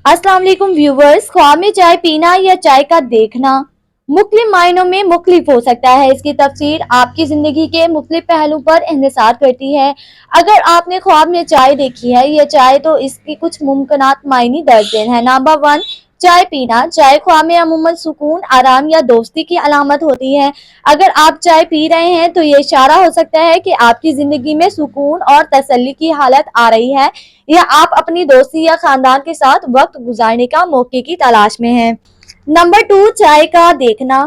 अस्सलाम वालेकुम व्यूवर्स। ख्वाब में चाय पीना या चाय का देखना मुख्तलिफ मायनों में मुख्तलिफ हो सकता है। इसकी तफसीर आपकी जिंदगी के मुख्तलिफ पहलू पर इंहिसार करती है। अगर आपने ख्वाब में चाय देखी है या चाय, तो इसकी कुछ मुमकिनात मायने दर्ज हैं। नंबर वन, चाय पीना। चाय ख्वाब में अमूमन सुकून, आराम या दोस्ती की अलामत होती है। अगर आप चाय पी रहे हैं तो ये इशारा हो सकता है कि आपकी जिंदगी में सुकून और तसल्ली की हालत आ रही है, या आप अपनी दोस्ती या खानदान के साथ वक्त गुजारने का मौके की तलाश में हैं। नंबर टू, चाय का देखना।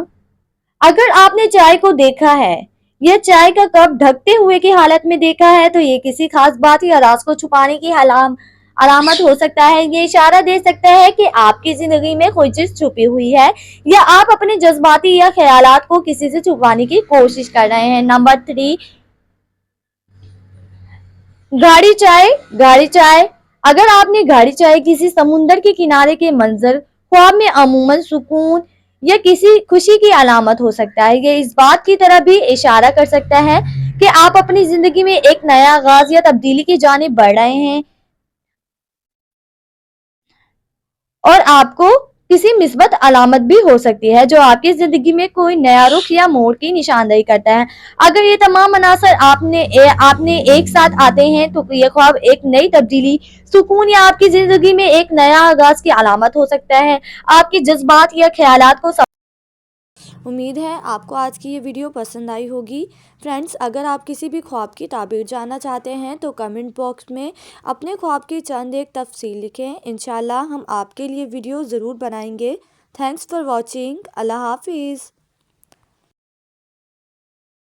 अगर आपने चाय को देखा है या चाय का कप ढकते हुए की हालत में देखा है, तो ये किसी खास बात या राज को छुपाने की अलामत हो सकता है। ये इशारा दे सकता है कि आपकी जिंदगी में कोई चीज छुपी हुई है, या आप अपने जज्बाती या ख्यालात को किसी से छुपाने की कोशिश कर रहे हैं। नंबर थ्री, गाड़ी चाय। गाड़ी चाय। अगर आपने गाड़ी चाय किसी समुंदर के किनारे के मंजर ख्वाब में, अमूमन सुकून या किसी खुशी की अलामत हो सकता है। ये इस बात की तरफ भी इशारा कर सकता है कि आप अपनी जिंदगी में एक नया आगाज या तब्दीली की जानिब बढ़ रहे हैं, और आपको किसी मिस्बत अलामत भी हो सकती है जो आपकी जिंदगी में कोई नया रुख या मोड़ की निशानदेही करता है। अगर ये तमाम अनासर आपने एक साथ आते हैं, तो ये ख्वाब एक नई तब्दीली, सुकून या आपकी जिंदगी में एक नया आगाज की अलामत हो सकता है। आपके जज्बात या ख्यालात को उम्मीद है आपको आज की ये वीडियो पसंद आई होगी। फ्रेंड्स, अगर आप किसी भी ख्वाब की ताबीर जानना चाहते हैं तो कमेंट बॉक्स में अपने ख्वाब की चंद एक तफसील लिखें। इंशाल्लाह हम आपके लिए वीडियो ज़रूर बनाएंगे। Thanks for watching. अल्लाह हाफिज़।